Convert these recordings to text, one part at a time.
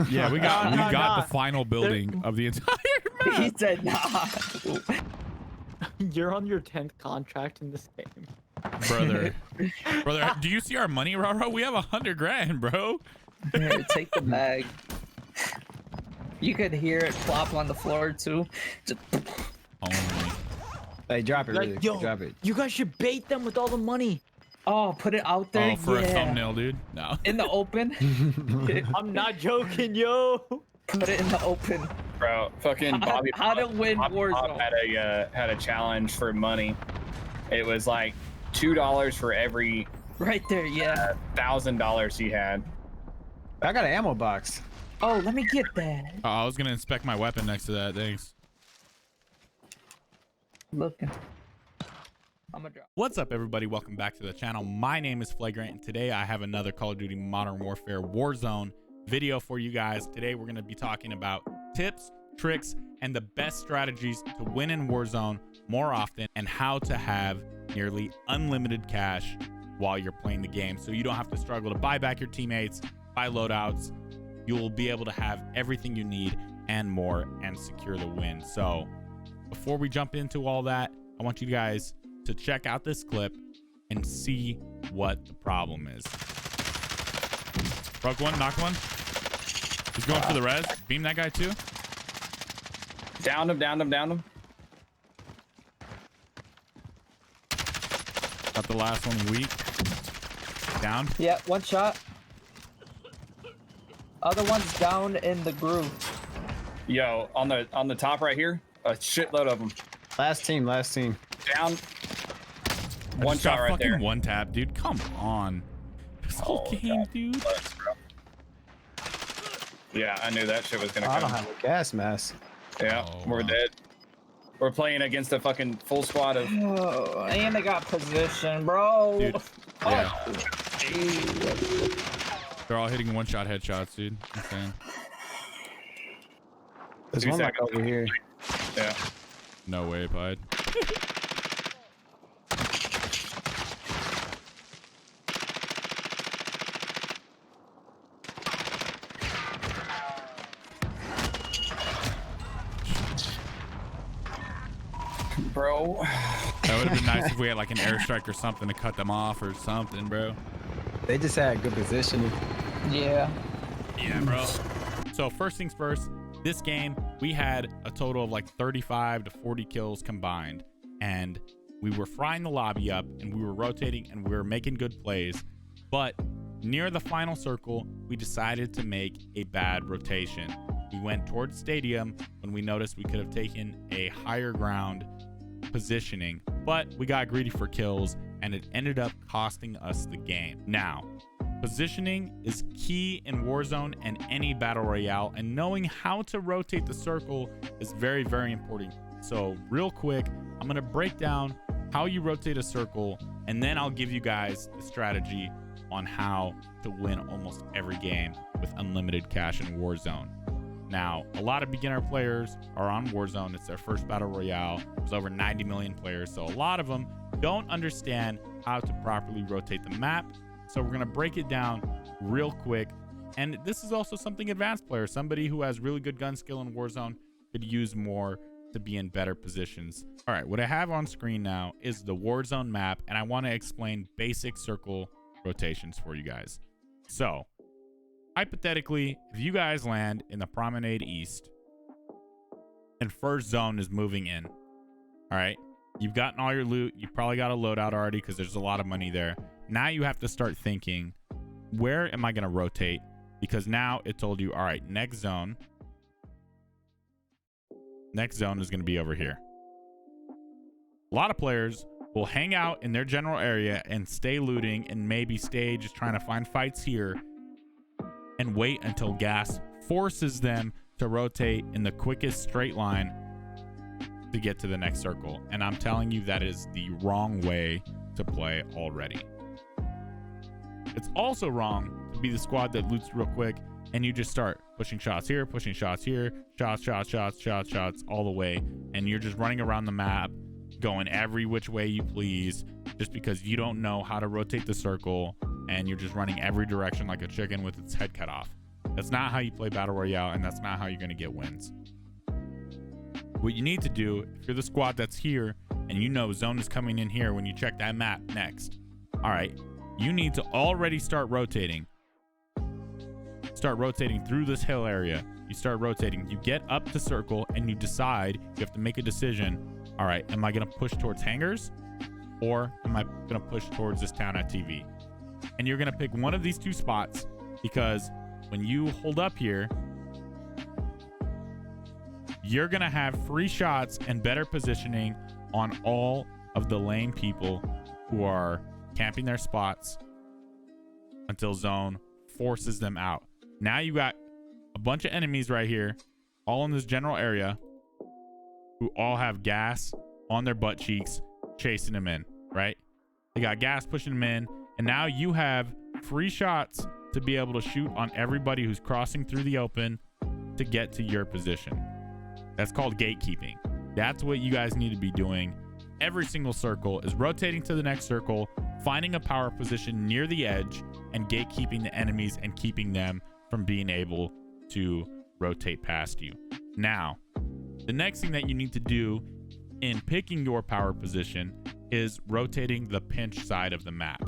Yeah, we got the final building of the entire map. He said nah. You're on your 10th contract in this game. Brother, do you see our money, Rara? We have 100 grand, bro. Here, take the bag. You could hear it plop on the floor too. Just... Only. Hey, drop it, Like, really. yo, Drop it. You guys should bait them with all the money. Oh, put it out there. Oh, for yeah. a thumbnail, dude. No. In the open. I'm not joking, yo. Put it in the open. Bro, fucking Bobby. How to win Warzone. Had a challenge for money. It was like $2 for every Right there, yeah. $1,000 he had. I got an ammo box. Oh, let me get that. Oh, I was gonna inspect my weapon next to that. Thanks. Looking. I'm gonna drop. What's up, everybody? Welcome back to the channel. My name is Flagrant, and today I have another Call of Duty Modern Warfare Warzone video for you guys. Today we're gonna be talking about tips, tricks, and the best strategies to win in Warzone more often, and how to have nearly unlimited cash while you're playing the game, so you don't have to struggle to buy back your teammates, buy loadouts. You will be able to have everything you need and more and secure the win. So before we jump into all that, I want you guys to check out this clip and see what the problem is. Broke one, knocked one. He's going for the res. Beam that guy too. Downed him. Got the last one weak. Down. Yeah, one shot. Other one's down in the groove. Yo, on the top right here, a shitload of them. Last team. Down. One shot right there. One tap, dude. Come on. This whole game, dude. Yeah, I knew that shit was gonna I come. don't have a gas mask. Yeah, Oh, we're wow. dead. We're playing against a fucking full squad of. Oh, and they got position, bro. Dude, yeah. Oh, geez. They're all hitting one-shot headshots, dude. Insane. There's 2 one like seconds. over here. Yeah. No way, Pied. Bro. That would have been nice if we had like an airstrike or something to cut them off or something, bro. They just had good positioning. Yeah. Yeah, bro. So first things first, this game, we had a total of like 35 to 40 kills combined. And we were frying the lobby up and we were rotating and we were making good plays. But near the final circle, we decided to make a bad rotation. We went towards stadium when we noticed we could have taken a higher ground positioning, but we got greedy for kills and it ended up costing us the game. Now, positioning is key in Warzone and any battle royale, and knowing how to rotate the circle is very, very important. So real quick, I'm gonna break down how you rotate a circle, and then I'll give you guys the strategy on how to win almost every game with unlimited cash in Warzone. Now, a lot of beginner players are on Warzone. It's their first battle royale. There's over 90 million players, so a lot of them don't understand how to properly rotate the map. So we're gonna break it down real quick. And this is also something advanced players, somebody who has really good gun skill in Warzone could use more to be in better positions. All right, what I have on screen now is the Warzone map, and I wanna explain basic circle rotations for you guys. So, hypothetically, if you guys land in the Promenade East and first zone is moving in, all right, you've gotten all your loot, you probably got a loadout already because there's a lot of money there. Now you have to start thinking, where am I going to rotate? Because now it told you, all right, next zone is going to be over here. A lot of players will hang out in their general area and stay looting and maybe stay just trying to find fights here and wait until gas forces them to rotate in the quickest straight line to get to the next circle. And I'm telling you, that is the wrong way to play already. It's also wrong to be the squad that loots real quick and you just start pushing shots here, shots all the way, and you're just running around the map going every which way you please just because you don't know how to rotate the circle, and you're just running every direction like a chicken with its head cut off. That's not how you play Battle Royale, and that's not how you're going to get wins. What you need to do, if you're the squad that's here and you know zone is coming in here when you check that map next, all right, you need to already start rotating. Start rotating through this hill area. You start rotating. You get up to circle and you decide, you have to make a decision. All right, am I going to push towards hangars or am I going to push towards this town at TV? And you're going to pick one of these two spots, because when you hold up here, you're going to have free shots and better positioning on all of the lane people who are camping their spots until zone forces them out. Now you got a bunch of enemies right here, all in this general area, who all have gas on their butt cheeks, chasing them in, right? They got gas pushing them in, and now you have free shots to be able to shoot on everybody who's crossing through the open to get to your position. That's called gatekeeping. That's what you guys need to be doing. Every single circle is rotating to the next circle, finding a power position near the edge, and gatekeeping the enemies and keeping them from being able to rotate past you. Now, the next thing that you need to do in picking your power position is rotating the pinch side of the map.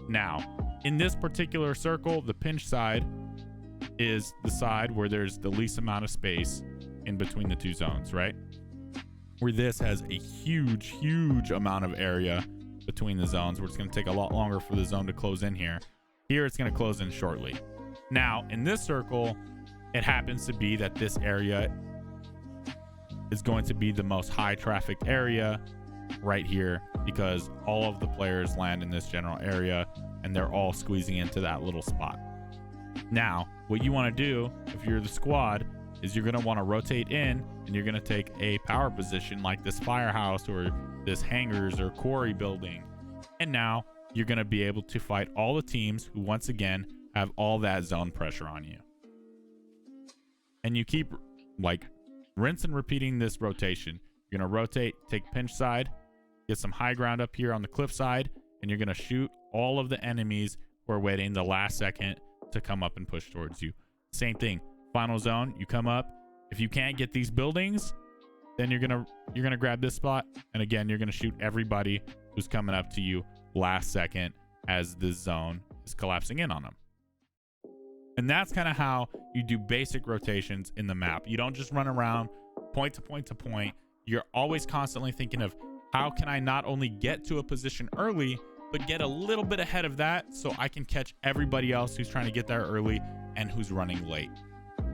Now, in this particular circle, the pinch side is the side where there's the least amount of space in between the two zones, right? Where this has a huge amount of area between the zones, where it's going to take a lot longer for the zone to close in here. Here, it's going to close in shortly. Now, in this circle, it happens to be that this area is going to be the most high trafficked area right here, because all of the players land in this general area and they're all squeezing into that little spot. Now, what you want to do if you're the squad is you're going to want to rotate in, and you're going to take a power position like this firehouse or this hangars or quarry building. And now you're going to be able to fight all the teams who, once again, have all that zone pressure on you. And you keep like rinse and repeating this rotation. You're going to rotate, take pinch side, get some high ground up here on the cliff side, and you're going to shoot all of the enemies who are waiting the last second to come up and push towards you. Same thing. Final zone, you come up. If you can't get these buildings, then you're gonna grab this spot, and again, you're gonna shoot everybody who's coming up to you last second as this zone is collapsing in on them. And that's kind of how you do basic rotations in the map. You don't just run around point to point to point. You're always constantly thinking of, how can I not only get to a position early, but get a little bit ahead of that so I can catch everybody else who's trying to get there early and who's running late.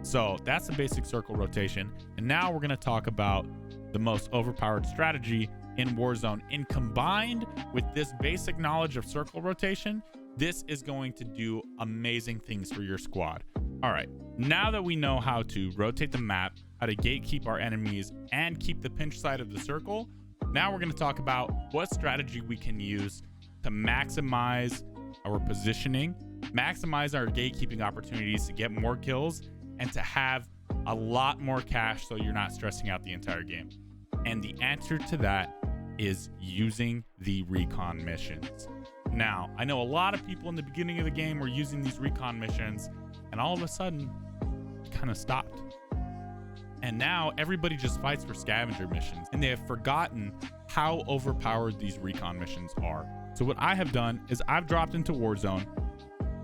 So that's the basic circle rotation. And now we're going to talk about the most overpowered strategy in Warzone. And combined with this basic knowledge of circle rotation, this is going to do amazing things for your squad. All right, now that we know how to rotate the map, how to gatekeep our enemies, and keep the pinch side of the circle, now we're going to talk about what strategy we can use to maximize our positioning, maximize our gatekeeping opportunities to get more kills, and to have a lot more cash so you're not stressing out the entire game. And the answer to that is using the recon missions. Now, I know a lot of people in the beginning of the game were using these recon missions, and all of a sudden, it kind of stopped. And now everybody just fights for scavenger missions, and they have forgotten how overpowered these recon missions are. So what I have done is I've dropped into Warzone,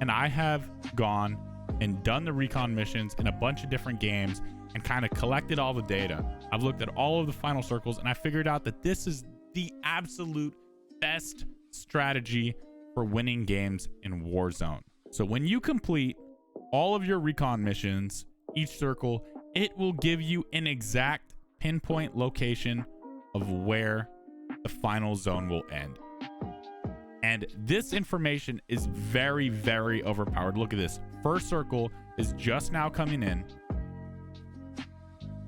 and I have gone and done the recon missions in a bunch of different games and kind of collected all the data. I've looked at all of the final circles, and I figured out that this is the absolute best strategy for winning games in Warzone. So when you complete all of your recon missions, each circle, it will give you an exact pinpoint location of where the final zone will end. And this information is very, very overpowered. Look at this. First circle is just now coming in,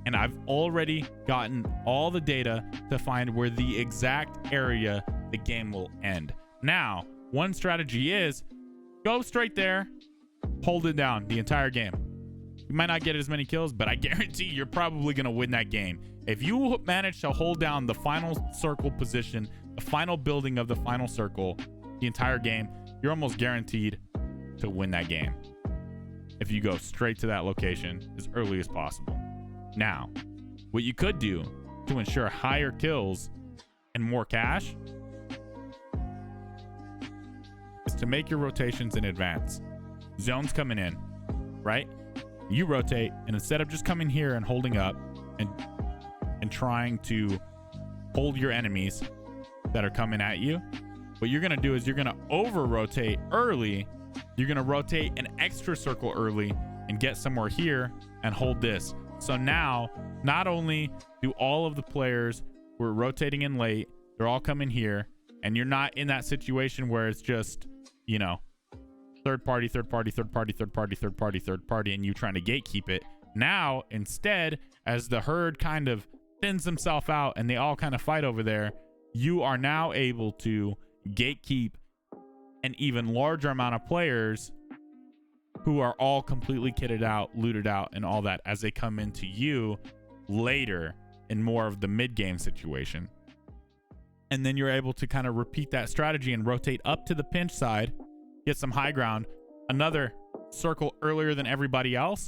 and I've already gotten all the data to find where the exact area the game will end. Now, one strategy is go straight there, hold it down the entire game. You might not get as many kills, but I guarantee you're probably going to win that game. If you manage to hold down the final circle position, the final building of the final circle, the entire game, you're almost guaranteed to win that game. if you go straight to that location as early as possible. Now, what you could do to ensure higher kills and more cash is to make your rotations in advance. Zones coming in, right? You rotate, and instead of just coming here and holding up and trying to hold your enemies that are coming at you, what you're gonna do is you're gonna over rotate early. You're gonna rotate an extra circle early and get somewhere here and hold this. So now, not only do all of the players who are rotating in late, they're all coming here, and you're not in that situation where it's just, you know, third party, and you trying to gatekeep it. Now, instead, as the herd kind of thins themselves out and they all kind of fight over there, you are now able to gatekeep an even larger amount of players who are all completely kitted out, looted out, and all that as they come into you later in more of the mid-game situation. And then you're able to kind of repeat that strategy and rotate up to the pinch side, get some high ground, another circle earlier than everybody else,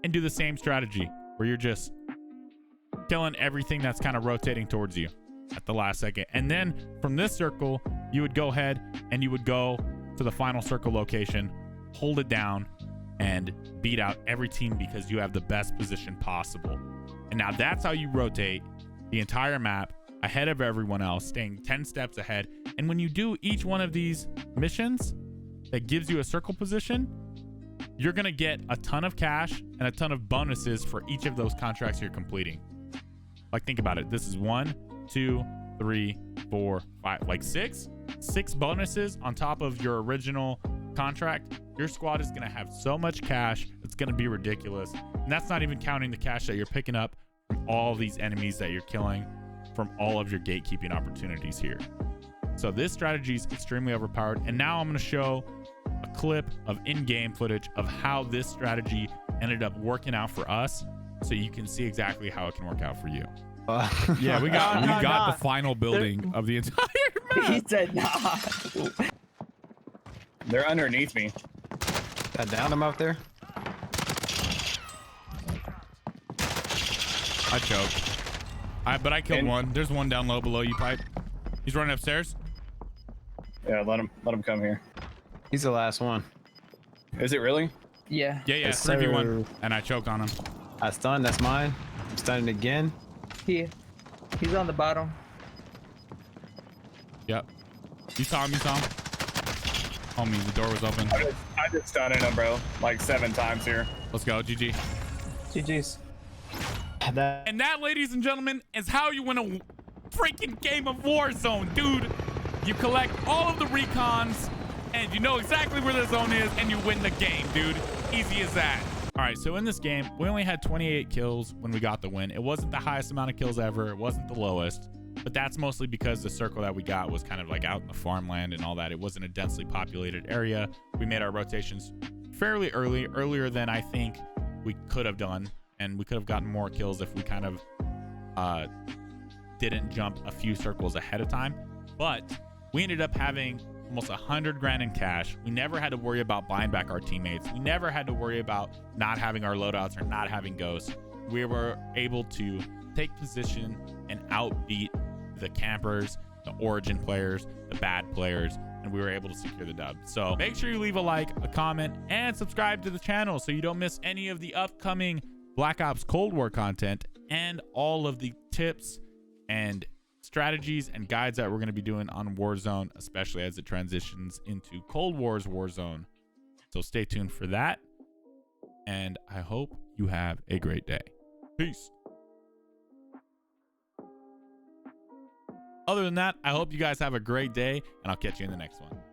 and do the same strategy where you're just killing everything that's kind of rotating towards you at the last second. And then from this circle, you would go ahead and you would go to the final circle location, hold it down, and beat out every team because you have the best position possible. And now that's how you rotate the entire map ahead of everyone else, staying 10 steps ahead. And when you do each one of these missions that gives you a circle position, you're going to get a ton of cash and a ton of bonuses for each of those contracts you're completing. Like, think about it. This is 1, 2, 3, 4, 5, like six bonuses on top of your original contract. Your squad is going to have so much cash. It's going to be ridiculous. And that's not even counting the cash that you're picking up from all these enemies that you're killing from all of your gatekeeping opportunities here. So this strategy is extremely overpowered. And now I'm going to show a clip of in-game footage of how this strategy ended up working out for us, so you can see exactly how it can work out for you. Yeah, we got the final building of the entire map. He said nah. They're underneath me. That down him out there. I choked. But I killed one. There's one down low below you, Pipe. He's running upstairs. Yeah, let him come here. He's the last one. Is it really? Yeah. Yeah, Yes, 3v1, sir. and I choked on him. I stunned. That's mine. I'm stunning again. He's on the bottom. Yep. You saw him. Homie, the door was open. I just stunned him, bro. Like 7 times here. Let's go, GG. GG's. And that, ladies and gentlemen, is how you win a freaking game of Warzone, dude. You collect all of the recons, and you know exactly where the zone is, and you win the game, dude. Easy as that. All right, so in this game, we only had 28 kills when we got the win. It wasn't the highest amount of kills ever. It wasn't the lowest, but that's mostly because the circle that we got was kind of like out in the farmland and all that. It wasn't a densely populated area. We made our rotations fairly earlier than I think we could have done, and we could have gotten more kills if we kind of didn't jump a few circles ahead of time. But we ended up having almost 100 grand in cash. We never had to worry about buying back our teammates. We never had to worry about not having our loadouts or not having ghosts. We were able to take position and outbeat the campers, the origin players, the bad players, and we were able to secure the dub. So make sure you leave a like, a comment, and subscribe to the channel so you don't miss any of the upcoming Black Ops Cold War content and all of the tips and strategies and guides that we're going to be doing on Warzone, especially as it transitions into Cold War's Warzone. So stay tuned for that, and I hope you have a great day. Peace. Other than that, I hope you guys have a great day, and I'll catch you in the next one.